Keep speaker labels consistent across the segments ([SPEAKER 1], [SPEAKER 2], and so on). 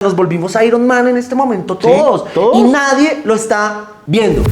[SPEAKER 1] Nos volvimos Iron Man en este momento, todos.
[SPEAKER 2] Sí, todos.
[SPEAKER 1] Y nadie lo está viendo.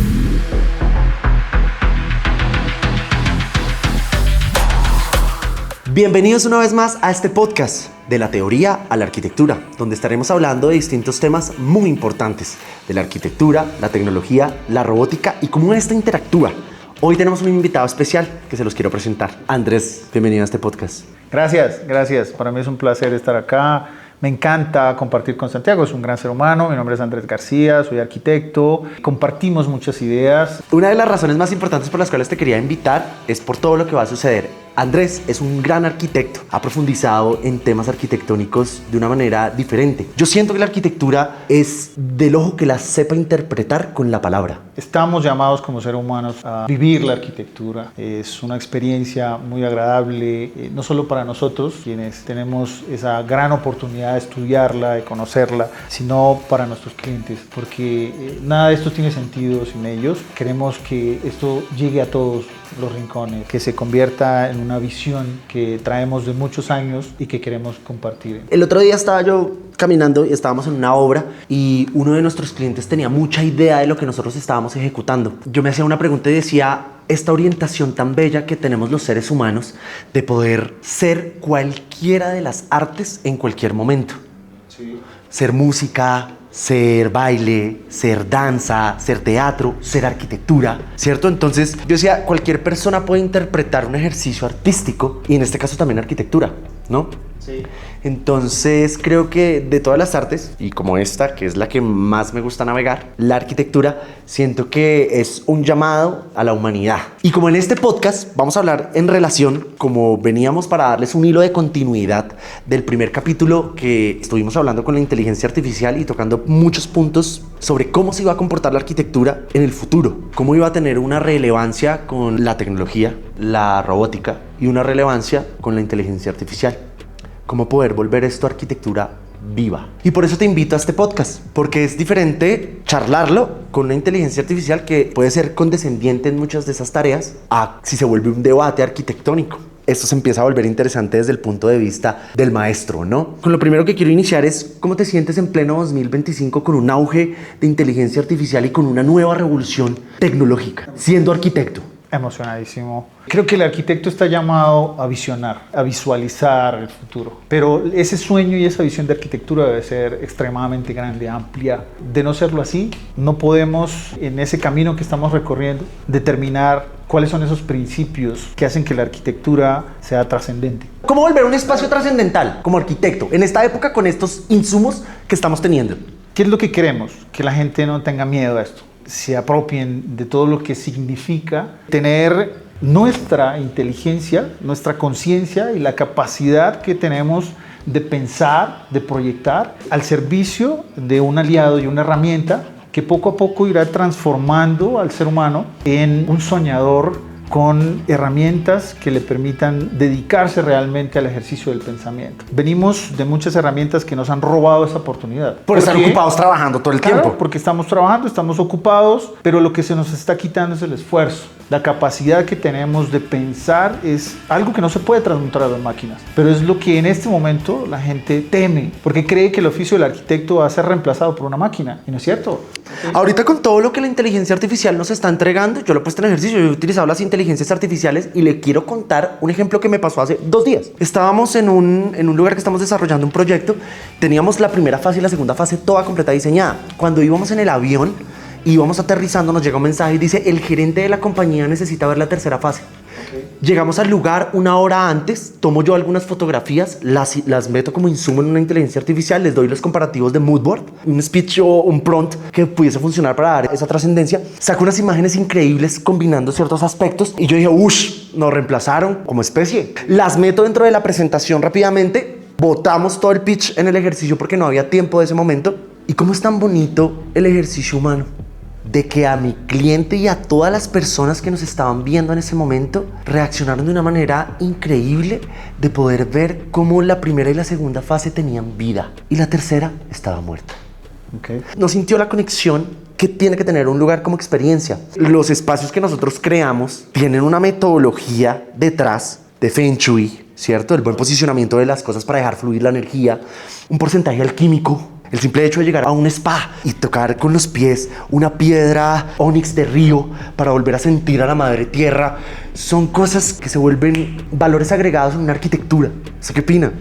[SPEAKER 1] Bienvenidos una vez más a este podcast de la teoría a la arquitectura, donde estaremos hablando de distintos temas muy importantes de la arquitectura, la tecnología, la robótica y cómo esta interactúa. Hoy tenemos un invitado especial que se los quiero presentar. Andrés, bienvenido a este podcast.
[SPEAKER 2] Gracias. Para mí es un placer estar acá. Me encanta compartir con Santiago, es un gran ser humano. Mi nombre es Andrés García, soy arquitecto. Compartimos muchas ideas.
[SPEAKER 1] Una de las razones más importantes por las cuales te quería invitar es por todo lo que va a suceder. Andrés es un gran arquitecto, ha profundizado en temas arquitectónicos de una manera diferente. Yo siento que la arquitectura es del ojo que la sepa interpretar con la palabra.
[SPEAKER 2] Estamos llamados como seres humanos a vivir la arquitectura. Es una experiencia muy agradable, no solo para nosotros, quienes tenemos esa gran oportunidad de estudiarla, de conocerla, sino para nuestros clientes, porque nada de esto tiene sentido sin ellos. Queremos que esto llegue a todos los rincones, que se convierta en una visión que traemos de muchos años y que queremos compartir.
[SPEAKER 1] El otro día estaba yo caminando y estábamos en una obra y uno de nuestros clientes tenía mucha idea de lo que nosotros estábamos ejecutando. Yo me hacía una pregunta y decía, esta orientación tan bella que tenemos los seres humanos de poder ser cualquiera de las artes en cualquier momento. Sí. Ser música, ser baile, ser danza, ser teatro, ser arquitectura, ¿cierto? Entonces yo decía, cualquier persona puede interpretar un ejercicio artístico y en este caso también arquitectura, ¿no? Sí. Entonces creo que de todas las artes, y como esta, que es la que más me gusta navegar, la arquitectura, siento que es un llamado a la humanidad. Y como en este podcast vamos a hablar en relación, como veníamos para darles un hilo de continuidad del primer capítulo que estuvimos hablando con la inteligencia artificial y tocando muchos puntos sobre cómo se iba a comportar la arquitectura en el futuro, cómo iba a tener una relevancia con la tecnología, la robótica y una relevancia con la inteligencia artificial. Cómo poder volver esto a arquitectura viva. Y por eso te invito a este podcast, porque es diferente charlarlo con una inteligencia artificial que puede ser condescendiente en muchas de esas tareas a si se vuelve un debate arquitectónico. Esto se empieza a volver interesante desde el punto de vista del maestro, ¿no? Con lo primero que quiero iniciar es cómo te sientes en pleno 2025 con un auge de inteligencia artificial y con una nueva revolución tecnológica, siendo arquitecto.
[SPEAKER 2] Emocionadísimo. Creo que el arquitecto está llamado a visionar, a visualizar el futuro. Pero ese sueño y esa visión de arquitectura debe ser extremadamente grande, amplia. De no serlo así, no podemos, en ese camino que estamos recorriendo, determinar cuáles son esos principios que hacen que la arquitectura sea trascendente.
[SPEAKER 1] ¿Cómo volver un espacio trascendental como arquitecto en esta época con estos insumos que estamos teniendo?
[SPEAKER 2] ¿Qué es lo que queremos? Que la gente no tenga miedo a esto, se apropien de todo lo que significa tener nuestra inteligencia, nuestra conciencia y la capacidad que tenemos de pensar, de proyectar al servicio de un aliado y una herramienta que poco a poco irá transformando al ser humano en un soñador con herramientas que le permitan dedicarse realmente al ejercicio del pensamiento. Venimos de muchas herramientas que nos han robado esa oportunidad.
[SPEAKER 1] Por estar ocupados trabajando todo el tiempo.
[SPEAKER 2] Porque estamos trabajando, estamos ocupados, pero lo que se nos está quitando es el esfuerzo. La capacidad que tenemos de pensar es algo que no se puede transmutar a las máquinas, pero es lo que en este momento la gente teme, porque cree que el oficio del arquitecto va a ser reemplazado por una máquina, y no es cierto.
[SPEAKER 1] Ahorita con todo lo que la inteligencia artificial nos está entregando, yo lo he puesto en ejercicio, yo he utilizado las inteligencias artificiales y le quiero contar un ejemplo que me pasó hace 2 días. Estábamos en un lugar que estamos desarrollando un proyecto, teníamos la primera fase y la segunda fase toda completa diseñada. Cuando íbamos en el avión, íbamos aterrizando, nos llega un mensaje y dice, el gerente de la compañía necesita ver la tercera fase. Okay. Llegamos al lugar 1 hora antes, tomo yo algunas fotografías, las meto como insumo en una inteligencia artificial, les doy los comparativos de moodboard, un speech o un prompt que pudiese funcionar para dar esa trascendencia, saco unas imágenes increíbles combinando ciertos aspectos y yo dije, ush, nos reemplazaron como especie. Las meto dentro de la presentación rápidamente, botamos todo el pitch en el ejercicio porque no había tiempo de ese momento. ¿Y cómo es tan bonito el ejercicio humano? De que a mi cliente y a todas las personas que nos estaban viendo en ese momento reaccionaron de una manera increíble de poder ver cómo la primera y la segunda fase tenían vida y la tercera estaba muerta. Okay. No sintió la conexión que tiene que tener un lugar como experiencia. Los espacios que nosotros creamos tienen una metodología detrás de Feng Shui, ¿cierto? El buen posicionamiento de las cosas para dejar fluir la energía, un porcentaje alquímico El simple hecho de llegar a un spa y tocar con los pies una piedra ónix de río para volver a sentir a la madre tierra son cosas que se vuelven valores agregados en una arquitectura. ¿Usted qué opina?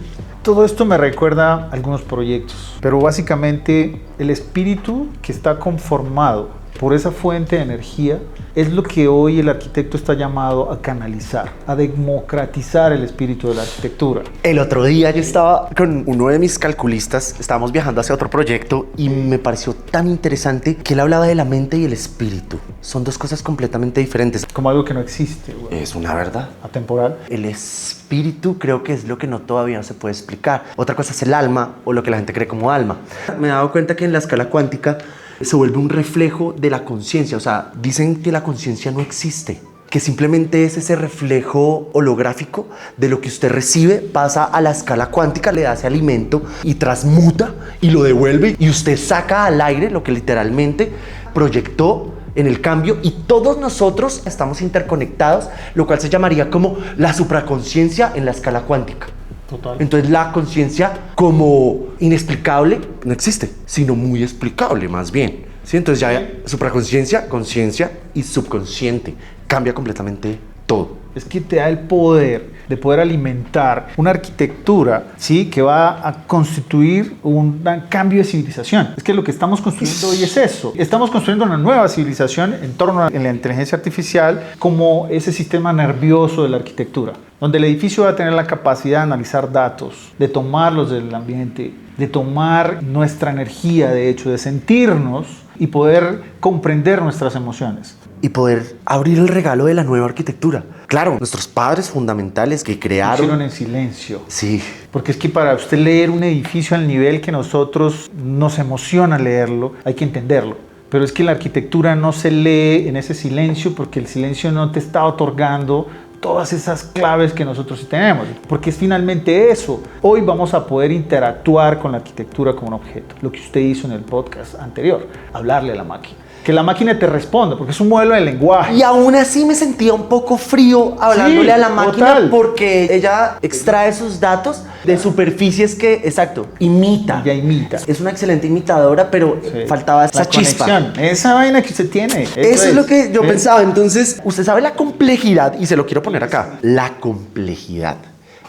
[SPEAKER 2] Todo esto me recuerda a algunos proyectos, pero básicamente el espíritu que está conformado por esa fuente de energía es lo que hoy el arquitecto está llamado a canalizar, a democratizar el espíritu de la arquitectura.
[SPEAKER 1] El otro día yo estaba con uno de mis calculistas, estábamos viajando hacia otro proyecto y me pareció tan interesante que él hablaba de la mente y el espíritu. Son dos cosas completamente diferentes.
[SPEAKER 2] Como algo que no existe,
[SPEAKER 1] Es una verdad.
[SPEAKER 2] atemporal.
[SPEAKER 1] El espíritu creo que es lo que todavía no se puede explicar. Otra cosa es el alma o lo que la gente cree como alma. Me he dado cuenta que en la escala cuántica se vuelve un reflejo de la conciencia. O sea, dicen que la conciencia no existe, que simplemente es ese reflejo holográfico de lo que usted recibe, pasa a la escala cuántica, le da ese alimento y transmuta y lo devuelve y usted saca al aire lo que literalmente proyectó en el cambio, y todos nosotros estamos interconectados, lo cual se llamaría como la supraconciencia en la escala cuántica.
[SPEAKER 2] Total.
[SPEAKER 1] Entonces la conciencia como inexplicable no existe, sino muy explicable más bien. ¿Sí? Entonces ya supraconciencia, conciencia y subconsciente. Cambia completamente todo.
[SPEAKER 2] Es que te da el poder de poder alimentar una arquitectura, ¿sí?, que va a constituir un cambio de civilización. Es que lo que estamos construyendo hoy es eso. Estamos construyendo una nueva civilización en torno a la inteligencia artificial como ese sistema nervioso de la arquitectura, donde el edificio va a tener la capacidad de analizar datos, de tomarlos del ambiente, de tomar nuestra energía, de hecho, de sentirnos y poder comprender nuestras emociones.
[SPEAKER 1] Y poder abrir el regalo de la nueva arquitectura. Claro, nuestros padres fundamentales que crearon...
[SPEAKER 2] Hicieron en silencio.
[SPEAKER 1] Sí.
[SPEAKER 2] Porque es que para usted leer un edificio al nivel que nosotros nos emociona leerlo, hay que entenderlo. Pero es que la arquitectura no se lee en ese silencio porque el silencio no te está otorgando todas esas claves que nosotros sí tenemos. Porque es finalmente eso. Hoy vamos a poder interactuar con la arquitectura como un objeto. Lo que usted hizo en el podcast anterior, hablarle a la máquina. Que la máquina te responda, porque es un modelo de lenguaje.
[SPEAKER 1] Y aún así me sentía un poco frío hablándole a la máquina,
[SPEAKER 2] total.
[SPEAKER 1] porque ella extrae sus datos de superficies que, exacto, imita.
[SPEAKER 2] Ya imita.
[SPEAKER 1] Es una excelente imitadora, pero faltaba esa chispa.
[SPEAKER 2] Conexión, esa vaina que usted tiene.
[SPEAKER 1] Eso es lo que yo pensaba. Entonces, usted sabe la complejidad, y se lo quiero poner acá. La complejidad.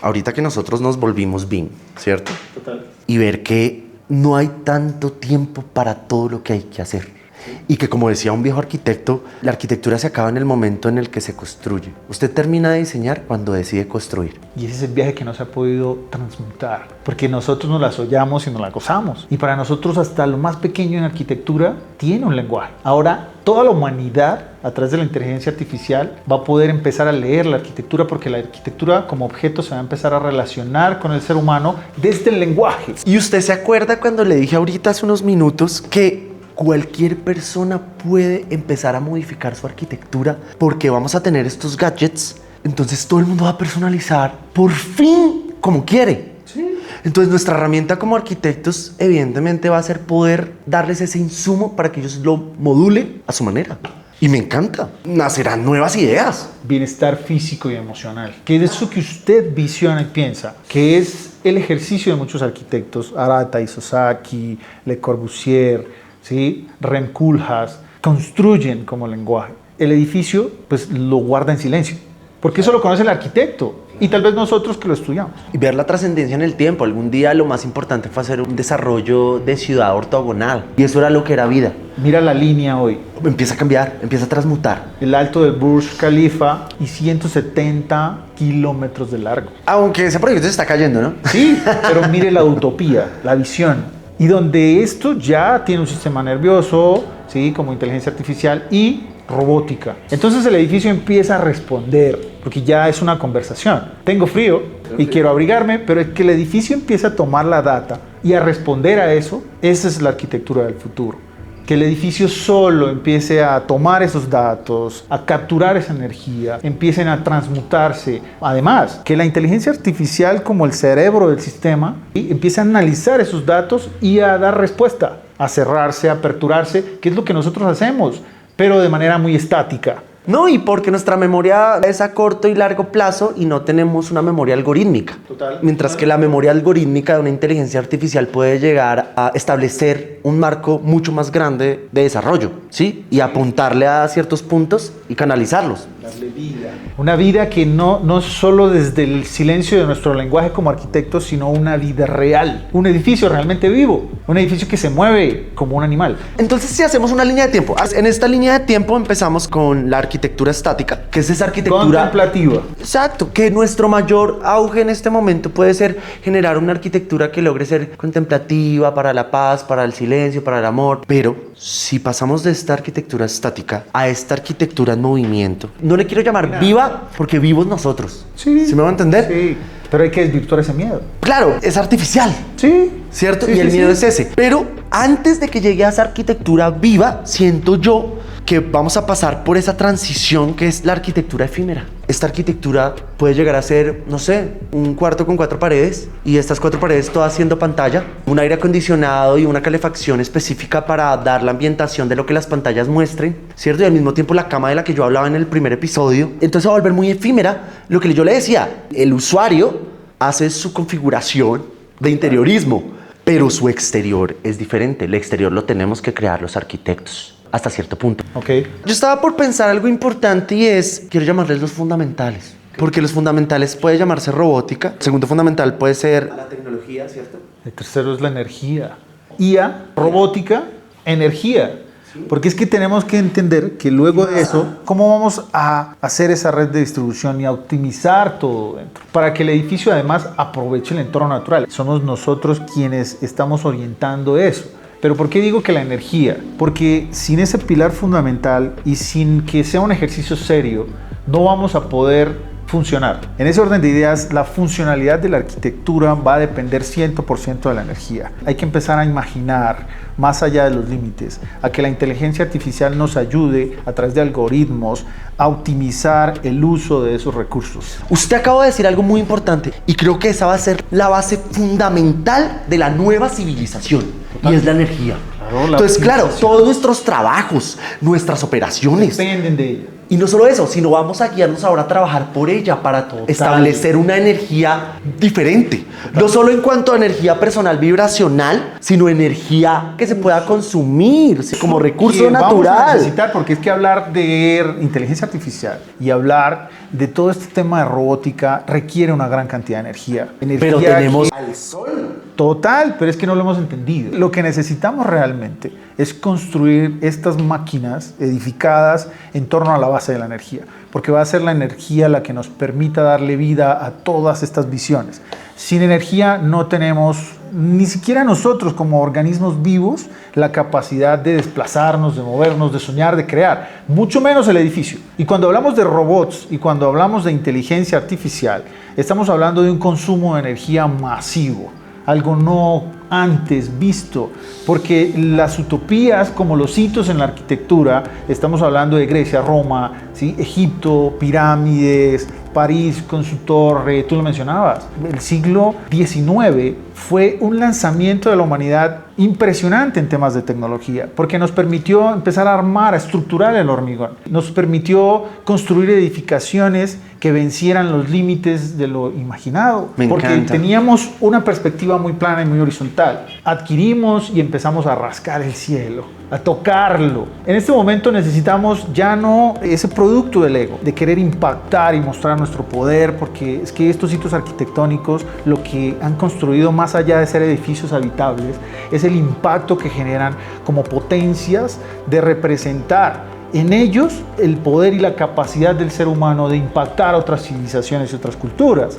[SPEAKER 1] Ahorita que nosotros nos volvimos BIM, ¿cierto?
[SPEAKER 2] Total.
[SPEAKER 1] Y ver que no hay tanto tiempo para todo lo que hay que hacer. Y que, como decía un viejo arquitecto, la arquitectura se acaba en el momento en el que se construye. Usted termina de diseñar cuando decide construir.
[SPEAKER 2] Y ese es el viaje que no se ha podido transmutar, porque nosotros nos la soñamos y nos la gozamos. Y para nosotros hasta lo más pequeño en arquitectura tiene un lenguaje. Ahora, toda la humanidad, a través de la inteligencia artificial, va a poder empezar a leer la arquitectura, porque la arquitectura como objeto se va a empezar a relacionar con el ser humano desde el lenguaje.
[SPEAKER 1] ¿Y usted se acuerda cuando le dije ahorita hace unos minutos que cualquier persona puede empezar a modificar su arquitectura porque vamos a tener estos gadgets? Entonces todo el mundo va a personalizar por fin como quiere. Sí. Entonces nuestra herramienta como arquitectos evidentemente va a ser poder darles ese insumo para que ellos lo modulen a su manera. Y me encanta. Nacerán nuevas ideas.
[SPEAKER 2] Bienestar físico y emocional, que es eso que usted visiona y piensa, que es el ejercicio de muchos arquitectos, Arata, Isozaki, Le Corbusier, ¿sí? Rem Koolhaas, construyen como lenguaje. El edificio pues lo guarda en silencio, porque eso lo conoce el arquitecto y tal vez nosotros que lo estudiamos.
[SPEAKER 1] Y ver la trascendencia en el tiempo. Algún día lo más importante fue hacer un desarrollo de ciudad ortogonal, y eso era lo que era vida.
[SPEAKER 2] Mira la línea hoy.
[SPEAKER 1] Empieza a cambiar, empieza a transmutar.
[SPEAKER 2] El alto del Burj Khalifa y 170 kilómetros de largo.
[SPEAKER 1] Aunque ese proyecto se está cayendo, ¿no?
[SPEAKER 2] Sí, pero mire la utopía, la visión. Y donde esto ya tiene un sistema nervioso, ¿sí?, como inteligencia artificial y robótica. Entonces el edificio empieza a responder, porque ya es una conversación. Tengo frío y quiero abrigarme, pero es que el edificio empieza a tomar la data y a responder a eso. Esa es la arquitectura del futuro. Que el edificio solo empiece a tomar esos datos, a capturar esa energía, empiecen a transmutarse. Además, que la inteligencia artificial, como el cerebro del sistema, empiece a analizar esos datos y a dar respuesta, a cerrarse, a aperturarse, que es lo que nosotros hacemos, pero de manera muy estática.
[SPEAKER 1] No, y porque nuestra memoria es a corto y largo plazo y no tenemos una memoria algorítmica.
[SPEAKER 2] Total.
[SPEAKER 1] Mientras que la memoria algorítmica de una inteligencia artificial puede llegar a establecer un marco mucho más grande de desarrollo, ¿sí? Y apuntarle a ciertos puntos y canalizarlos.
[SPEAKER 2] Darle vida. Una vida que no solo desde el silencio de nuestro lenguaje como arquitectos, sino una vida real. Un edificio realmente vivo. Un edificio que se mueve como un animal.
[SPEAKER 1] Entonces, si hacemos una línea de tiempo, en esta línea de tiempo empezamos con la arquitectura estática, que es esa arquitectura
[SPEAKER 2] contemplativa.
[SPEAKER 1] Exacto, que nuestro mayor auge en este momento puede ser generar una arquitectura que logre ser contemplativa para la paz, para el silencio, para el amor. Pero si pasamos de esta arquitectura estática a esta arquitectura en movimiento, no le quiero llamar viva porque vivos nosotros.
[SPEAKER 2] Sí.
[SPEAKER 1] ¿Sí me va a entender?
[SPEAKER 2] Sí. Pero hay que desvirtuar ese miedo.
[SPEAKER 1] Claro, es artificial.
[SPEAKER 2] Sí.
[SPEAKER 1] ¿Cierto?
[SPEAKER 2] Sí,
[SPEAKER 1] y el
[SPEAKER 2] sí,
[SPEAKER 1] miedo
[SPEAKER 2] sí.
[SPEAKER 1] es ese. Pero antes de que llegue a esa arquitectura viva, siento yo que vamos a pasar por esa transición que es la arquitectura efímera. Esta arquitectura puede llegar a ser, no sé, un cuarto con 4 paredes y estas 4 paredes todas siendo pantalla, un aire acondicionado y una calefacción específica para dar la ambientación de lo que las pantallas muestren, ¿cierto? Y al mismo tiempo la cama de la que yo hablaba en el primer episodio. Entonces va a volver muy efímera. Lo que yo le decía, el usuario hace su configuración de interiorismo, pero su exterior es diferente. El exterior lo tenemos que crear los arquitectos. Hasta cierto punto.
[SPEAKER 2] Ok.
[SPEAKER 1] Yo estaba por pensar algo importante y es, quiero llamarles los fundamentales. Porque los fundamentales puede llamarse robótica. El segundo fundamental puede ser la tecnología, ¿cierto?
[SPEAKER 2] El tercero es la energía. IA, robótica, energía. Porque es que tenemos que entender que luego de eso, ¿cómo vamos a hacer esa red de distribución y a optimizar todo dentro? Para que el edificio además aproveche el entorno natural. Somos nosotros quienes estamos orientando eso. Pero ¿por qué digo que la energía? Porque sin ese pilar fundamental y sin que sea un ejercicio serio, no vamos a poder funcionar. En ese orden de ideas, la funcionalidad de la arquitectura va a depender 100% de la energía. Hay que empezar a imaginar más allá de los límites, a que la inteligencia artificial nos ayude a través de algoritmos a optimizar el uso de esos recursos.
[SPEAKER 1] Usted acaba de decir algo muy importante y creo que esa va a ser la base fundamental de la nueva civilización. Y es la energía.
[SPEAKER 2] Claro,
[SPEAKER 1] Entonces, claro, todos nuestros trabajos, nuestras operaciones,
[SPEAKER 2] dependen de ella.
[SPEAKER 1] y no solo eso, sino vamos a guiarnos ahora a trabajar por ella para establecer una energía diferente. No solo en cuanto a energía personal vibracional, sino energía que se pueda consumir como recurso
[SPEAKER 2] Que vamos a
[SPEAKER 1] natural.
[SPEAKER 2] necesitar, porque es que hablar de inteligencia artificial y hablar de todo este tema de robótica requiere una gran cantidad de energía.
[SPEAKER 1] Pero tenemos
[SPEAKER 2] al sol. Total, pero es que no lo hemos entendido. Lo que necesitamos realmente es construir estas máquinas edificadas en torno a la base de la energía, porque va a ser la energía la que nos permita darle vida a todas estas visiones. Sin energía no tenemos, ni siquiera nosotros como organismos vivos, la capacidad de desplazarnos, de movernos, de soñar, de crear, mucho menos el edificio. Y cuando hablamos de robots y cuando hablamos de inteligencia artificial, estamos hablando de un consumo de energía masivo, algo no antes visto, porque las utopías como los hitos en la arquitectura, estamos hablando de Grecia, Roma, ¿sí? Egipto, pirámides, París con su torre, tú lo mencionabas. El siglo XIX fue un lanzamiento de la humanidad impresionante en temas de tecnología, porque nos permitió empezar a armar, a estructurar el hormigón, nos permitió construir edificaciones que vencieran los límites de lo imaginado, porque teníamos una perspectiva muy plana y muy horizontal. Adquirimos y empezamos a rascar el cielo, a tocarlo. En este momento necesitamos ya no ese producto del ego, de querer impactar y mostrar nuestro poder, porque es que estos hitos arquitectónicos, lo que han construido más allá de ser edificios habitables, es el impacto que generan como potencias de representar en ellos el poder y la capacidad del ser humano de impactar a otras civilizaciones y otras culturas.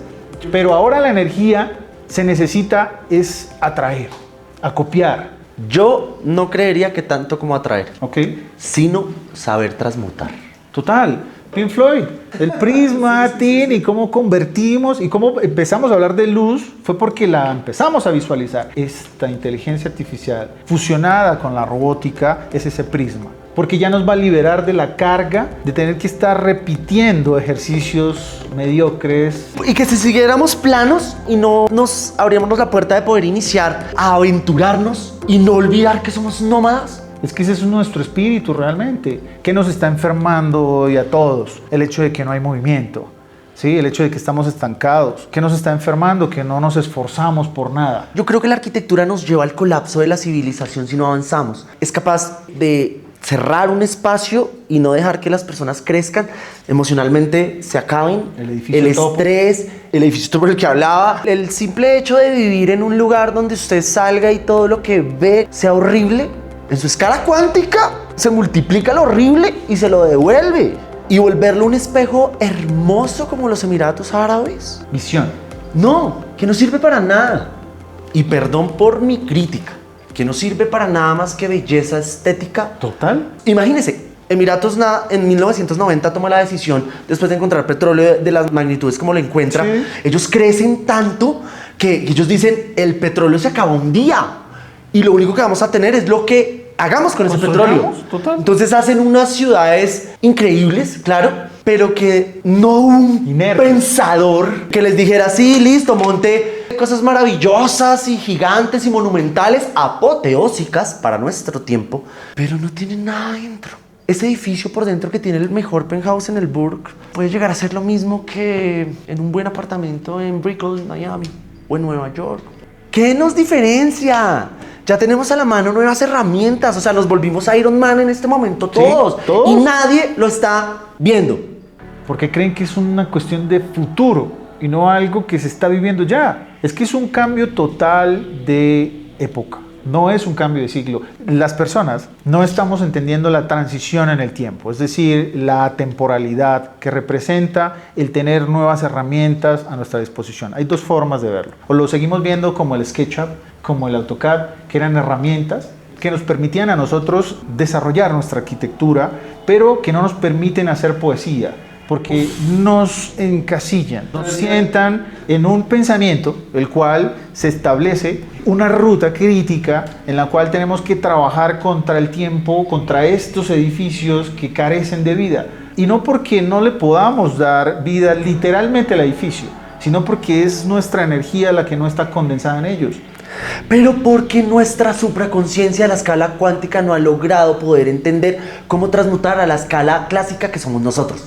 [SPEAKER 2] Pero ahora la energía se necesita es atraer, acopiar.
[SPEAKER 1] Yo no creería que tanto como atraer,
[SPEAKER 2] ¿Ok?
[SPEAKER 1] sino saber transmutar.
[SPEAKER 2] Total. Pink Floyd, el prisma, Tin, y cómo convertimos y cómo empezamos a hablar de luz fue porque la empezamos a visualizar. Esta inteligencia artificial fusionada con la robótica es ese prisma, porque ya nos va a liberar de la carga de tener que estar repitiendo ejercicios mediocres.
[SPEAKER 1] Y que si siguiéramos planos y no nos abríamos la puerta de poder iniciar a aventurarnos y no olvidar que somos nómadas,
[SPEAKER 2] Es que ese es nuestro espíritu realmente. ¿Qué nos está enfermando hoy a todos? El hecho de que no hay movimiento, ¿sí? El hecho de que estamos estancados. ¿Qué nos está enfermando? Que no nos esforzamos por nada.
[SPEAKER 1] Yo creo que la arquitectura nos lleva al colapso de la civilización si no avanzamos. Es capaz de cerrar un espacio y no dejar que las personas crezcan, emocionalmente se acaben,
[SPEAKER 2] El
[SPEAKER 1] estrés, el edificio por el que hablaba, el simple hecho de vivir en un lugar donde usted salga y todo lo que ve sea horrible, en su escala cuántica se multiplica lo horrible y se lo devuelve, y volverlo un espejo hermoso como los Emiratos Árabes.
[SPEAKER 2] Visión.
[SPEAKER 1] No, que no sirve para nada. Y perdón por mi crítica, que no sirve para nada más que belleza estética.
[SPEAKER 2] Total.
[SPEAKER 1] Imagínense, Emiratos en 1990 toma la decisión, después de encontrar petróleo de las magnitudes como lo encuentra,
[SPEAKER 2] Sí.
[SPEAKER 1] ellos crecen tanto que ellos dicen, el petróleo se acaba un día y lo único que vamos a tener es lo que hagamos con ese petróleo.
[SPEAKER 2] Total.
[SPEAKER 1] Entonces hacen unas ciudades increíbles, claro, pero que no hubo un
[SPEAKER 2] Inertes.
[SPEAKER 1] pensador que les dijera, sí, listo, monte cosas maravillosas y gigantes y monumentales, apoteósicas para nuestro tiempo, pero no tienen nada dentro. Ese edificio por dentro que tiene el mejor penthouse en el Burj puede llegar a ser lo mismo que en un buen apartamento en Brickell, Miami o en Nueva York. ¿Qué nos diferencia? Ya tenemos a la mano nuevas herramientas, o sea, nos volvimos Iron Man en este momento todos,
[SPEAKER 2] Sí, todos.
[SPEAKER 1] y nadie lo está viendo.
[SPEAKER 2] Porque creen que es una cuestión de futuro y no algo que se está viviendo ya. Es que es un cambio total de época, no es un cambio de siglo. Las personas no estamos entendiendo la transición en el tiempo, es decir, la temporalidad que representa el tener nuevas herramientas a nuestra disposición. Hay dos formas de verlo. O lo seguimos viendo como el SketchUp, como el AutoCAD, que eran herramientas que nos permitían a nosotros desarrollar nuestra arquitectura, pero que no nos permiten hacer poesía, porque nos encasillan, nos sientan en un pensamiento, el cual se establece una ruta crítica en la cual tenemos que trabajar contra el tiempo, contra estos edificios que carecen de vida. Y no porque no le podamos dar vida literalmente al edificio, sino porque es nuestra energía la que no está condensada en ellos.
[SPEAKER 1] Pero porque nuestra supraconciencia a la escala cuántica no ha logrado poder entender cómo transmutar a la escala clásica que somos nosotros.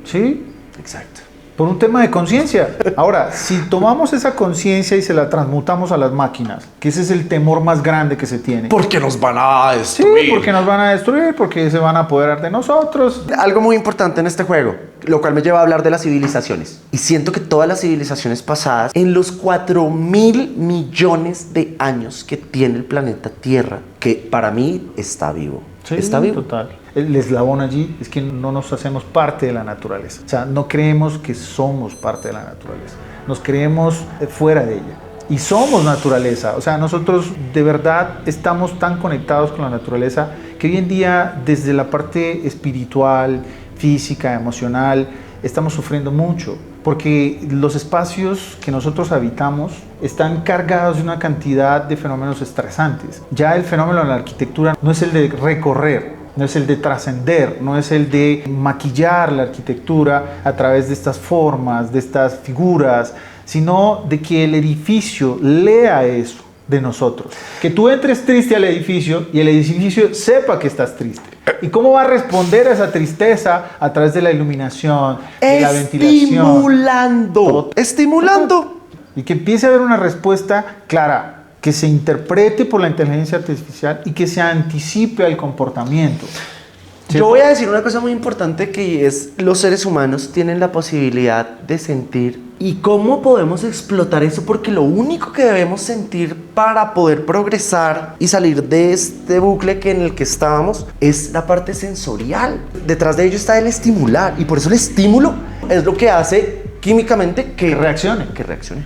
[SPEAKER 2] ¿Sí?
[SPEAKER 1] Exacto.
[SPEAKER 2] Por un tema de conciencia. Ahora, si tomamos esa conciencia y se la transmutamos a las máquinas, que ese es el temor más grande que se tiene.
[SPEAKER 1] Porque nos van a
[SPEAKER 2] Sí,
[SPEAKER 1] destruir.
[SPEAKER 2] porque nos van a destruir, porque se van a apoderar de nosotros.
[SPEAKER 1] Algo muy importante en este juego, lo cual me lleva a hablar de las civilizaciones. Y siento que todas las civilizaciones pasadas, en los 4.000 millones de años que tiene el planeta Tierra, que para mí está vivo.
[SPEAKER 2] Sí,
[SPEAKER 1] está vivo.
[SPEAKER 2] Total. El eslabón allí es que no nos hacemos parte de la naturaleza. O sea, no creemos que somos parte de la naturaleza. Nos creemos fuera de ella. Y somos naturaleza. O sea, nosotros de verdad estamos tan conectados con la naturaleza que hoy en día, desde la parte espiritual, física, emocional, estamos sufriendo mucho. Porque los espacios que nosotros habitamos están cargados de una cantidad de fenómenos estresantes. Ya el fenómeno de la arquitectura no es el de recorrer, no es el de trascender, no es el de maquillar la arquitectura a través de estas formas, de estas figuras, sino de que el edificio lea eso de nosotros. Que tú entres triste al edificio y el edificio sepa que estás triste. ¿Y cómo va a responder a esa tristeza? A través de la iluminación, de la ventilación.
[SPEAKER 1] Estimulando.
[SPEAKER 2] Y que empiece a haber una respuesta clara, que se interprete por la inteligencia artificial y que se anticipe al comportamiento.
[SPEAKER 1] Yo voy a decir una cosa muy importante, que es: los seres humanos tienen la posibilidad de sentir. ¿Y cómo podemos explotar eso? Porque lo único que debemos sentir para poder progresar y salir de este bucle en el que estábamos es la parte sensorial. Detrás de ello está el estimular, y por eso el estímulo es lo que hace químicamente que
[SPEAKER 2] reaccione.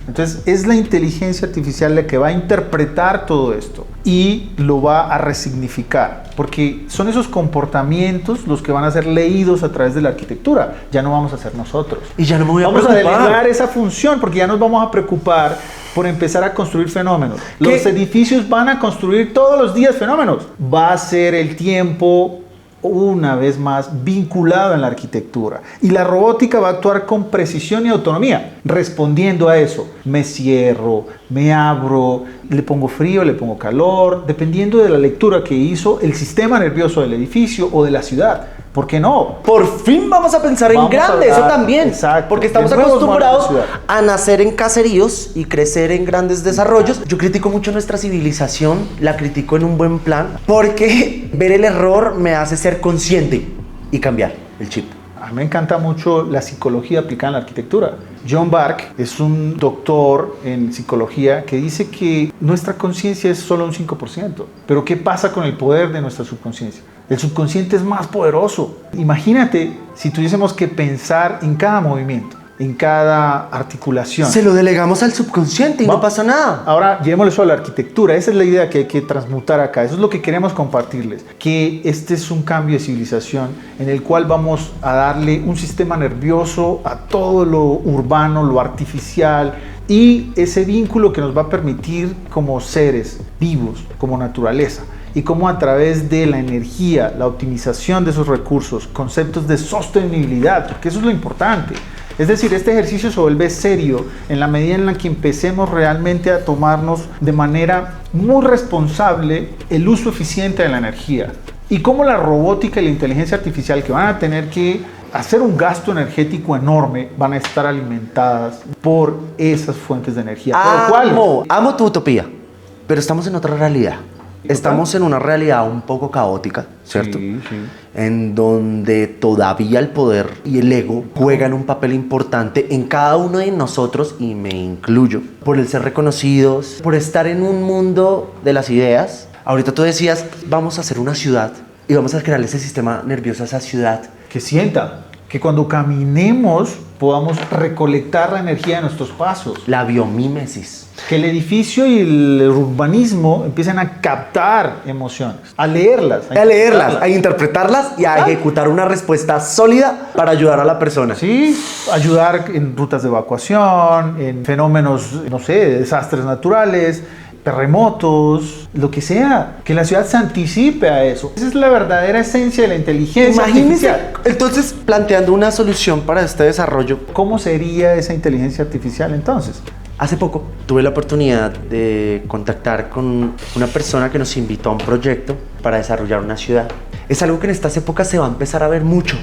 [SPEAKER 2] Entonces es la inteligencia artificial la que va a interpretar todo esto y lo va a resignificar, porque son esos comportamientos los que van a ser leídos a través de la arquitectura. Ya no vamos a ser nosotros.
[SPEAKER 1] Y ya no me voy a
[SPEAKER 2] Vamos a
[SPEAKER 1] preocupar.
[SPEAKER 2] delegar esa función, porque ya nos vamos a preocupar por empezar a construir fenómenos.
[SPEAKER 1] ¿Qué?
[SPEAKER 2] Los edificios van a construir todos los días fenómenos. Va a ser el tiempo una vez más vinculado en la arquitectura, y la robótica va a actuar con precisión y autonomía, respondiendo a eso. Me cierro, me abro, le pongo frío, le pongo calor, dependiendo de la lectura que hizo el sistema nervioso del edificio o de la ciudad. ¿Por qué no?
[SPEAKER 1] Por fin vamos a pensar
[SPEAKER 2] Vamos
[SPEAKER 1] en grande,
[SPEAKER 2] a hablar,
[SPEAKER 1] eso también.
[SPEAKER 2] exacto,
[SPEAKER 1] Porque estamos
[SPEAKER 2] de nuevos
[SPEAKER 1] acostumbrados
[SPEAKER 2] modelos de ciudad.
[SPEAKER 1] a nacer en caseríos y crecer en grandes desarrollos. Yo critico mucho nuestra civilización, la critico en un buen plan, porque ver el error me hace ser consciente y cambiar el chip.
[SPEAKER 2] A mí me encanta mucho la psicología aplicada en la arquitectura. John Bark es un doctor en psicología que dice que nuestra conciencia es solo un 5%. Pero ¿qué pasa con el poder de nuestra subconsciencia? El subconsciente es más poderoso. Imagínate si tuviésemos que pensar en cada movimiento, en cada articulación.
[SPEAKER 1] Se lo delegamos al subconsciente y no pasa nada.
[SPEAKER 2] Ahora, llevémosle eso a la arquitectura. Esa es la idea que hay que transmutar acá. Eso es lo que queremos compartirles. Que este es un cambio de civilización en el cual vamos a darle un sistema nervioso a todo lo urbano, lo artificial y ese vínculo que nos va a permitir como seres vivos, como naturaleza. Y cómo a través de la energía, la optimización de esos recursos, conceptos de sostenibilidad, porque eso es lo importante. Es decir, este ejercicio se vuelve serio en la medida en la que empecemos realmente a tomarnos de manera muy responsable el uso eficiente de la energía. Y cómo la robótica y la inteligencia artificial, que van a tener que hacer un gasto energético enorme, van a estar alimentadas por esas fuentes de energía.
[SPEAKER 1] Amo tu utopía, pero estamos en otra realidad. Estamos en una realidad un poco caótica, ¿cierto?
[SPEAKER 2] Sí, sí.
[SPEAKER 1] En donde todavía el poder y el ego juegan un papel importante en cada uno de nosotros, y me incluyo, por el ser reconocidos, por estar en un mundo de las ideas. Ahorita tú decías, vamos a hacer una ciudad y vamos a crear ese sistema nervioso a esa ciudad.
[SPEAKER 2] Que sienta, que cuando caminemos podamos recolectar la energía de nuestros pasos.
[SPEAKER 1] La biomímesis.
[SPEAKER 2] Que el edificio y el urbanismo empiecen a captar emociones, a leerlas.
[SPEAKER 1] A interpretarlas y a ejecutar una respuesta sólida para ayudar a la persona.
[SPEAKER 2] Sí, ayudar en rutas de evacuación, en fenómenos, no sé, de desastres naturales, terremotos, lo que sea, que la ciudad se anticipe a eso. Esa es la verdadera esencia de la inteligencia artificial.
[SPEAKER 1] Entonces, planteando una solución para este desarrollo.
[SPEAKER 2] ¿Cómo sería esa inteligencia artificial entonces?
[SPEAKER 1] Hace poco tuve la oportunidad de contactar con una persona que nos invitó a un proyecto para desarrollar una ciudad. Es algo que en estas épocas se va a empezar a ver mucho.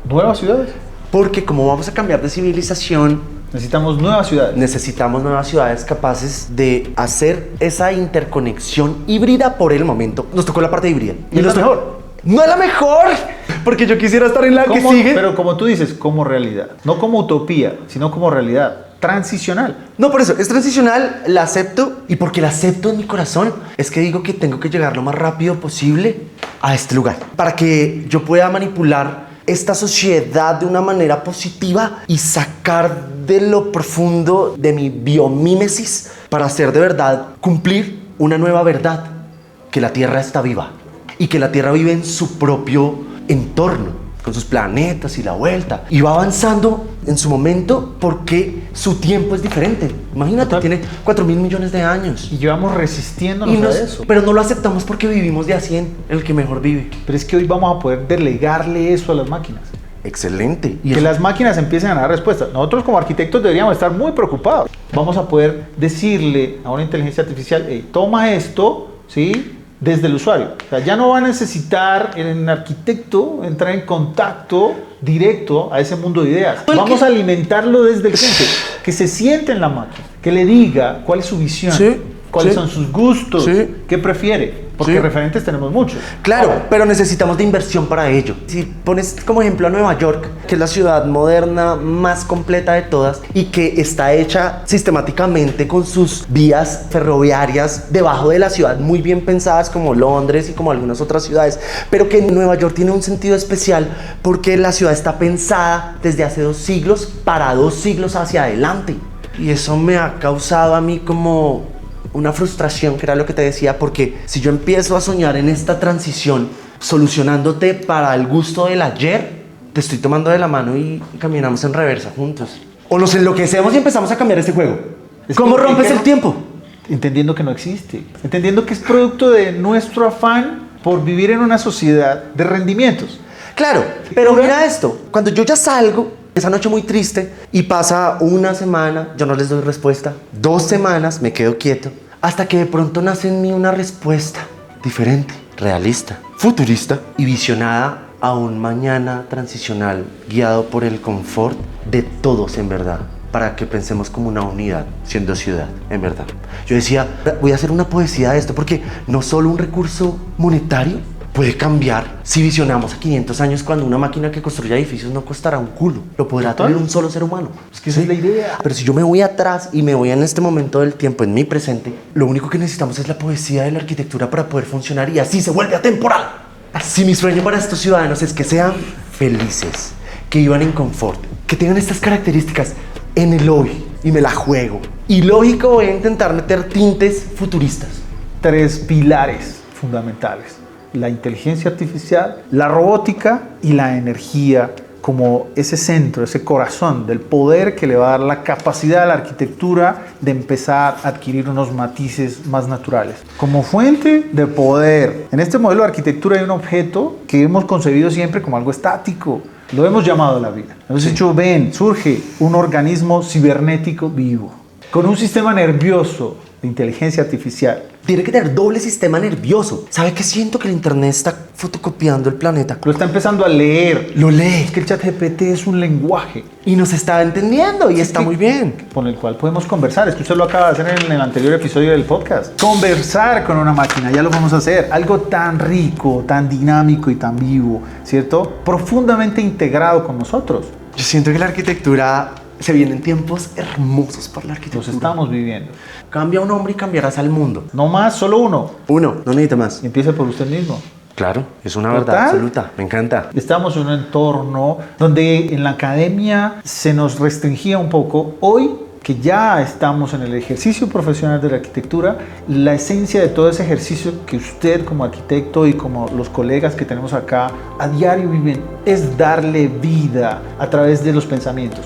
[SPEAKER 2] ¿Nuevas ciudades?
[SPEAKER 1] Porque como vamos a cambiar de civilización,
[SPEAKER 2] necesitamos nuevas ciudades.
[SPEAKER 1] Necesitamos nuevas ciudades capaces de hacer esa interconexión híbrida por el momento. Nos tocó la parte híbrida.
[SPEAKER 2] ¿Y es la mejor?
[SPEAKER 1] No es la mejor, porque yo quisiera estar en la que sigue.
[SPEAKER 2] Pero como tú dices, como realidad. No como utopía, sino como realidad. Transicional.
[SPEAKER 1] No, por eso, es transicional, la acepto. Y porque la acepto en mi corazón, es que digo que tengo que llegar lo más rápido posible a este lugar. Para que yo pueda manipular esta sociedad de una manera positiva y sacar de lo profundo de mi biomímesis para hacer de verdad cumplir una nueva verdad, que la Tierra está viva y que la Tierra vive en su propio entorno, con sus planetas y la vuelta, y va avanzando en su momento porque su tiempo es diferente. Imagínate,
[SPEAKER 2] Total.
[SPEAKER 1] tiene 4.000 millones de años.
[SPEAKER 2] Y llevamos resistiéndonos a eso.
[SPEAKER 1] Pero no lo aceptamos porque vivimos de a 100, el que mejor vive.
[SPEAKER 2] Pero es que hoy vamos a poder delegarle eso a las máquinas.
[SPEAKER 1] Excelente. Y
[SPEAKER 2] Que
[SPEAKER 1] eso-
[SPEAKER 2] las máquinas empiecen a dar respuestas. Nosotros como arquitectos deberíamos estar muy preocupados. Vamos a poder decirle a una inteligencia artificial, hey, toma esto, ¿sí?, desde el usuario. O sea, ya no va a necesitar el arquitecto entrar en contacto directo a ese mundo de ideas. Vamos a alimentarlo desde el cliente, que se siente en la máquina, que le diga cuál es su visión,
[SPEAKER 1] Sí,
[SPEAKER 2] cuáles
[SPEAKER 1] sí.
[SPEAKER 2] son sus gustos,
[SPEAKER 1] Sí.
[SPEAKER 2] qué prefiere, porque
[SPEAKER 1] Sí.
[SPEAKER 2] referentes tenemos muchos.
[SPEAKER 1] Claro,
[SPEAKER 2] Ahora,
[SPEAKER 1] pero necesitamos de inversión para ello. Si pones como ejemplo a Nueva York, que es la ciudad moderna más completa de todas y que está hecha sistemáticamente con sus vías ferroviarias debajo de la ciudad, muy bien pensadas, como Londres y como algunas otras ciudades, pero que Nueva York tiene un sentido especial porque la ciudad está pensada desde hace 2 siglos para 2 siglos hacia adelante. Y eso me ha causado a mí como una frustración, que era lo que te decía, porque si yo empiezo a soñar en esta transición, solucionándote para el gusto del ayer, te estoy tomando de la mano y caminamos en reversa juntos. O nos enloquecemos y empezamos a cambiar este juego. ¿Cómo rompes el tiempo?
[SPEAKER 2] Entendiendo que no existe, entendiendo que es producto de nuestro afán por vivir en una sociedad de rendimientos.
[SPEAKER 1] Claro, pero mira esto, cuando yo ya salgo Esa noche muy triste y pasa una semana, yo no les doy respuesta, 2 semanas, me quedo quieto, hasta que de pronto nace en mí una respuesta diferente, realista, futurista y visionada a un mañana transicional guiado por el confort de todos en verdad, para que pensemos como una unidad, siendo ciudad, en verdad. Yo decía, voy a hacer una poesía de esto porque no solo un recurso monetario puede cambiar si visionamos a 500 años cuando una máquina que construya edificios no costará un culo, lo podrá tener un solo ser humano.
[SPEAKER 2] Es que esa es la idea.
[SPEAKER 1] Pero si yo me voy atrás y me voy en este momento del tiempo, en mi presente, lo único que necesitamos es la poesía de la arquitectura para poder funcionar y así se vuelve atemporal. Así mi sueño para estos ciudadanos es que sean felices, que vivan en confort, que tengan estas características en el hoy y me la juego. Y lógico, voy a intentar meter tintes futuristas.
[SPEAKER 2] 3 pilares fundamentales: la inteligencia artificial, la robótica y la energía, como ese centro, ese corazón del poder que le va a dar la capacidad a la arquitectura de empezar a adquirir unos matices más naturales. Como fuente de poder, en este modelo de arquitectura hay un objeto que hemos concebido siempre como algo estático. Lo hemos llamado la vida. Hemos dicho, ven, surge un organismo cibernético vivo, con un sistema nervioso de inteligencia artificial.
[SPEAKER 1] Tiene que tener doble sistema nervioso. ¿Sabe qué siento? Que el internet está fotocopiando el planeta.
[SPEAKER 2] Lo está empezando a leer.
[SPEAKER 1] Lo lee.
[SPEAKER 2] Es que el ChatGPT es un lenguaje.
[SPEAKER 1] Y nos está entendiendo y está muy bien.
[SPEAKER 2] Con el cual podemos conversar. Esto usted lo acaba de hacer en el anterior episodio del podcast. Conversar con una máquina, ya lo vamos a hacer. Algo tan rico, tan dinámico y tan vivo, ¿cierto? Profundamente integrado con nosotros.
[SPEAKER 1] Yo siento que la arquitectura se vienen tiempos hermosos para la arquitectura.
[SPEAKER 2] Los estamos viviendo.
[SPEAKER 1] Cambia un hombre y cambiarás al mundo.
[SPEAKER 2] No más, solo uno.
[SPEAKER 1] Uno, no necesita más.
[SPEAKER 2] Y empiece por usted mismo.
[SPEAKER 1] Claro, es una
[SPEAKER 2] ¿Total?
[SPEAKER 1] verdad absoluta. Me encanta.
[SPEAKER 2] Estamos en un entorno donde en la academia se nos restringía un poco. Hoy, que ya estamos en el ejercicio profesional de la arquitectura, la esencia de todo ese ejercicio que usted como arquitecto y como los colegas que tenemos acá a diario viven es darle vida a través de los pensamientos.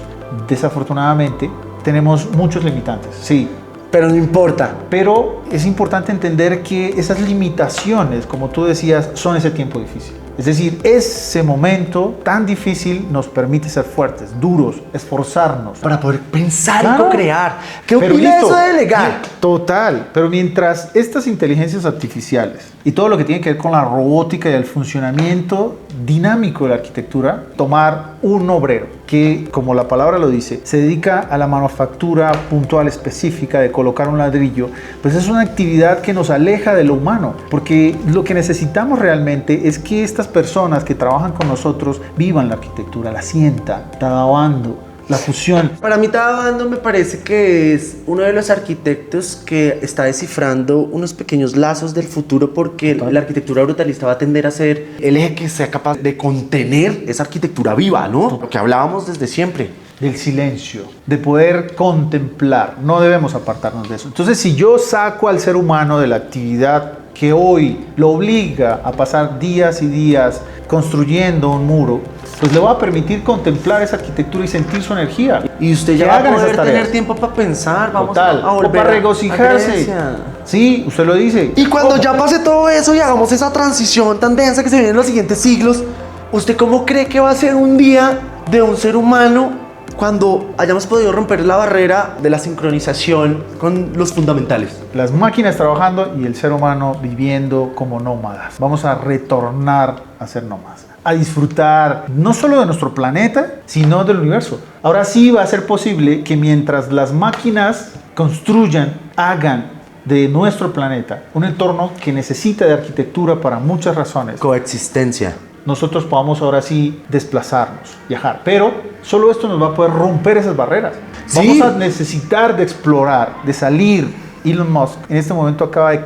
[SPEAKER 2] Desafortunadamente, tenemos muchos limitantes, sí.
[SPEAKER 1] Pero no importa.
[SPEAKER 2] Pero es importante entender que esas limitaciones, como tú decías, son ese tiempo difícil. Es decir, ese momento tan difícil nos permite ser fuertes, duros, esforzarnos.
[SPEAKER 1] Para poder pensar
[SPEAKER 2] Claro.
[SPEAKER 1] y co-crear. ¿Qué
[SPEAKER 2] Pero
[SPEAKER 1] opina de
[SPEAKER 2] listo.
[SPEAKER 1] eso de delegar?
[SPEAKER 2] Total, pero mientras estas inteligencias artificiales y todo lo que tiene que ver con la robótica y el funcionamiento dinámico de la arquitectura, tomar un obrero que, como la palabra lo dice, se dedica a la manufactura puntual específica de colocar un ladrillo, pues es una actividad que nos aleja de lo humano, porque lo que necesitamos realmente es que estas personas que trabajan con nosotros vivan la arquitectura, la sientan, trabajando, la fusión.
[SPEAKER 1] Para mí, Tabando me parece que es uno de los arquitectos que está descifrando unos pequeños lazos del futuro, porque la arquitectura brutalista va a tender a ser el eje que sea capaz de contener esa arquitectura viva, ¿no? Lo que hablábamos desde siempre.
[SPEAKER 2] Del silencio, de poder contemplar. No debemos apartarnos de eso. Entonces, si yo saco al ser humano de la actividad que hoy lo obliga a pasar días y días construyendo un muro, pues le va a permitir contemplar esa arquitectura y sentir su energía.
[SPEAKER 1] Y usted ya
[SPEAKER 2] Que
[SPEAKER 1] va a
[SPEAKER 2] hagan
[SPEAKER 1] poder
[SPEAKER 2] esas tareas.
[SPEAKER 1] tener tiempo para pensar, vamos
[SPEAKER 2] Total,
[SPEAKER 1] a
[SPEAKER 2] o
[SPEAKER 1] volver
[SPEAKER 2] para
[SPEAKER 1] a
[SPEAKER 2] regocijarse.
[SPEAKER 1] Grecia.
[SPEAKER 2] Sí, usted lo dice.
[SPEAKER 1] Y cuando ya pase todo eso y hagamos esa transición tan densa que se viene en los siguientes siglos, ¿usted cómo cree que va a ser un día de un ser humano cuando hayamos podido romper la barrera de la sincronización con los fundamentales?
[SPEAKER 2] Las máquinas trabajando y el ser humano viviendo como nómadas. Vamos a retornar a ser nómadas, a disfrutar no solo de nuestro planeta, sino del universo. Ahora sí va a ser posible que mientras las máquinas construyan, hagan de nuestro planeta un entorno que necesita de arquitectura para muchas razones,
[SPEAKER 1] Coexistencia.
[SPEAKER 2] nosotros podamos ahora sí desplazarnos, viajar. Pero solo esto nos va a poder romper esas barreras.
[SPEAKER 1] Sí.
[SPEAKER 2] Vamos a necesitar de explorar, de salir. Elon Musk en este momento acaba de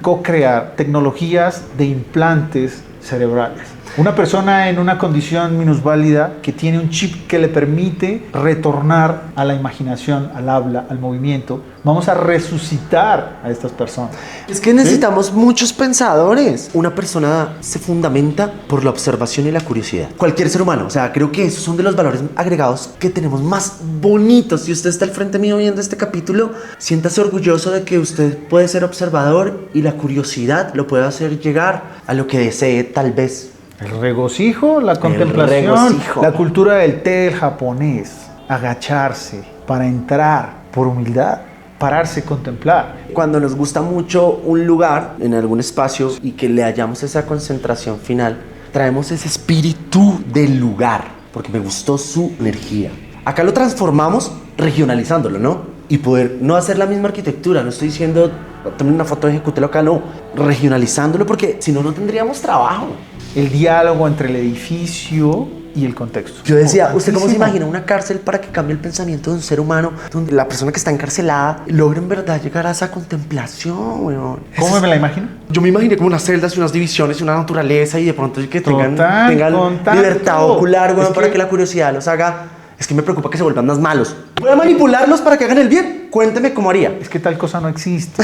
[SPEAKER 2] co-crear tecnologías de implantes cerebrales. Una persona en una condición minusválida que tiene un chip que le permite retornar a la imaginación, al habla, al movimiento. Vamos a resucitar a estas personas.
[SPEAKER 1] Es que necesitamos muchos pensadores. Una persona se fundamenta por la observación y la curiosidad. Cualquier ser humano. O sea, creo que esos son de los valores agregados que tenemos más bonitos. Si usted está al frente mío viendo este capítulo, siéntase orgulloso de que usted puede ser observador y la curiosidad lo puede hacer llegar a lo que desee tal vez
[SPEAKER 2] El regocijo, la contemplación,
[SPEAKER 1] regocijo.
[SPEAKER 2] la cultura del té del japonés. Agacharse para entrar por humildad, pararse, contemplar.
[SPEAKER 1] Cuando nos gusta mucho un lugar en algún espacio y que le hallamos esa concentración final, traemos ese espíritu del lugar, porque me gustó su energía. Acá lo transformamos regionalizándolo, ¿no? Y poder no hacer la misma arquitectura, no estoy diciendo, tomen una foto, ejecútelo acá, no. Regionalizándolo porque si no, no tendríamos trabajo.
[SPEAKER 2] El diálogo entre el edificio y el contexto.
[SPEAKER 1] Yo decía, ¿usted cómo se
[SPEAKER 2] Importantísimo.
[SPEAKER 1] imagina una cárcel para que cambie el pensamiento de un ser humano, donde la persona que está encarcelada logre en verdad llegar a esa contemplación, weón?
[SPEAKER 2] ¿Cómo me la imagino?
[SPEAKER 1] Yo me imaginé como unas celdas y unas divisiones y una naturaleza y de pronto que tengan
[SPEAKER 2] Contacto.
[SPEAKER 1] libertad ocular, weón,
[SPEAKER 2] Es
[SPEAKER 1] para
[SPEAKER 2] que-
[SPEAKER 1] que la curiosidad los haga. Es que me preocupa que se vuelvan más malos. Voy a manipularlos para que hagan el bien. Cuénteme cómo haría.
[SPEAKER 2] Es que tal cosa no existe.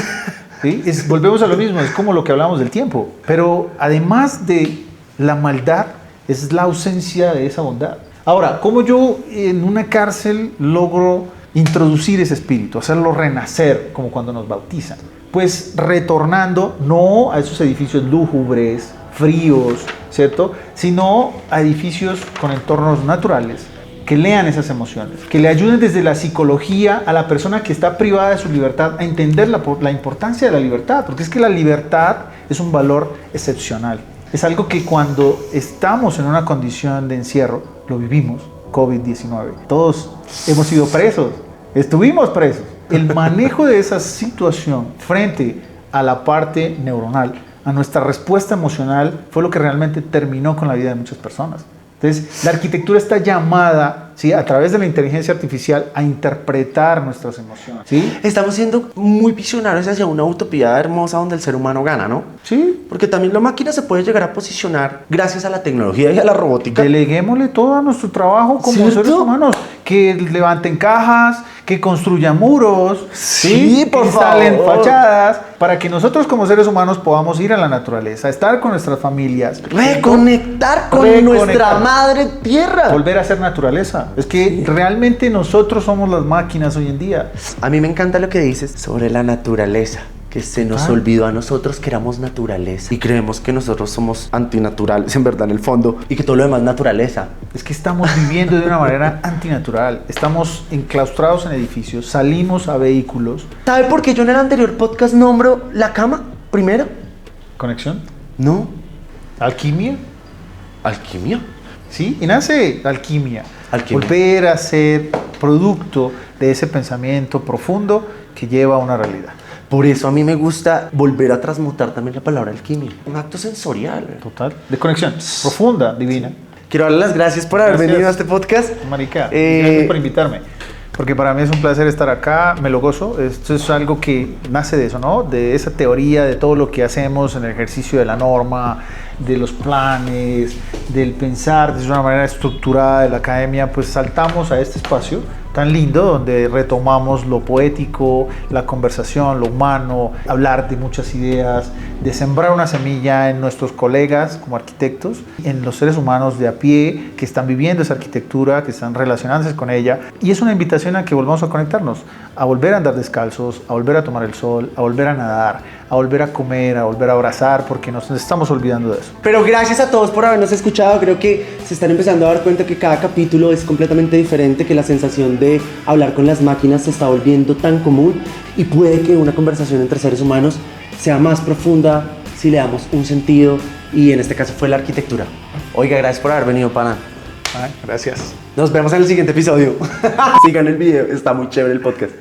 [SPEAKER 2] ¿Sí? Volvemos a lo mismo, es como lo que hablamos del tiempo. Pero además de la maldad, es la ausencia de esa bondad. Ahora, ¿cómo yo en una cárcel logro introducir ese espíritu, hacerlo renacer, como cuando nos bautizan? Pues retornando no a esos edificios lúgubres, fríos, ¿cierto? Sino a edificios con entornos naturales, que lean esas emociones, que le ayuden desde la psicología a la persona que está privada de su libertad a entender la importancia de la libertad, porque es que la libertad es un valor excepcional. Es algo que cuando estamos en una condición de encierro, lo vivimos, COVID-19. Todos hemos sido presos, estuvimos presos. El manejo de esa situación frente a la parte neuronal, a nuestra respuesta emocional, fue lo que realmente terminó con la vida de muchas personas. Entonces, la arquitectura está llamada, ¿sí?, a través de la inteligencia artificial a interpretar nuestras emociones. ¿Sí?
[SPEAKER 1] Estamos siendo muy visionarios hacia una utopía hermosa donde el ser humano gana, ¿no?
[SPEAKER 2] Sí.
[SPEAKER 1] Porque también la máquina se puede llegar a posicionar gracias a la tecnología y a la robótica.
[SPEAKER 2] Deleguémosle todo a nuestro trabajo como
[SPEAKER 1] ¿Cierto?
[SPEAKER 2] seres humanos. Que levanten cajas, que construyan muros,
[SPEAKER 1] Sí, por
[SPEAKER 2] que instalen
[SPEAKER 1] favor.
[SPEAKER 2] fachadas, para que nosotros como seres humanos podamos ir a la naturaleza, estar con nuestras familias.
[SPEAKER 1] Reconectar con
[SPEAKER 2] Reconectar.
[SPEAKER 1] nuestra madre tierra.
[SPEAKER 2] Volver a ser naturaleza. Es que realmente nosotros somos las máquinas hoy en día.
[SPEAKER 1] A mí me encanta lo que dices sobre la naturaleza, que se nos olvidó a nosotros que éramos naturaleza y creemos que nosotros somos antinaturales en verdad en el fondo y que todo lo demás es naturaleza.
[SPEAKER 2] Es que estamos viviendo de una manera antinatural. Estamos enclaustrados en edificios, salimos a vehículos.
[SPEAKER 1] ¿Sabe por qué yo en el anterior podcast nombro la cama primero?
[SPEAKER 2] ¿Conexión?
[SPEAKER 1] No,
[SPEAKER 2] ¿Alquimia?
[SPEAKER 1] alquimia.
[SPEAKER 2] ¿Sí? Y nace alquimia.
[SPEAKER 1] Alquimia.
[SPEAKER 2] Volver a ser producto de ese pensamiento profundo que lleva a una realidad.
[SPEAKER 1] Por eso a mí me gusta volver a transmutar también la palabra alquimia. Un acto sensorial.
[SPEAKER 2] Total. De conexión profunda, divina.
[SPEAKER 1] Quiero darle las gracias por haber
[SPEAKER 2] Gracias.
[SPEAKER 1] venido a este podcast.
[SPEAKER 2] Marica, gracias por invitarme. Porque para mí es un placer estar acá, me lo gozo. Esto es algo que nace de eso, ¿no? De esa teoría, de todo lo que hacemos en el ejercicio de la norma, de los planes, del pensar de una manera estructurada de la academia. Pues saltamos a este espacio tan lindo donde retomamos lo poético, la conversación, lo humano, hablar de muchas ideas, de sembrar una semilla en nuestros colegas como arquitectos, en los seres humanos de a pie que están viviendo esa arquitectura, que están relacionándose con ella. Y es una invitación a que volvamos a conectarnos, a volver a andar descalzos, a volver a tomar el sol, a volver a nadar, a volver a comer, a volver a abrazar, porque nos estamos olvidando de eso.
[SPEAKER 1] Pero gracias a todos por habernos escuchado. Creo que se están empezando a dar cuenta que cada capítulo es completamente diferente, que la sensación de hablar con las máquinas se está volviendo tan común y puede que una conversación entre seres humanos sea más profunda si le damos un sentido y en este caso fue la arquitectura. Oiga, gracias por haber venido, pana.
[SPEAKER 2] Ay, gracias.
[SPEAKER 1] Nos vemos en el siguiente episodio. Sigan el video, está muy chévere el podcast.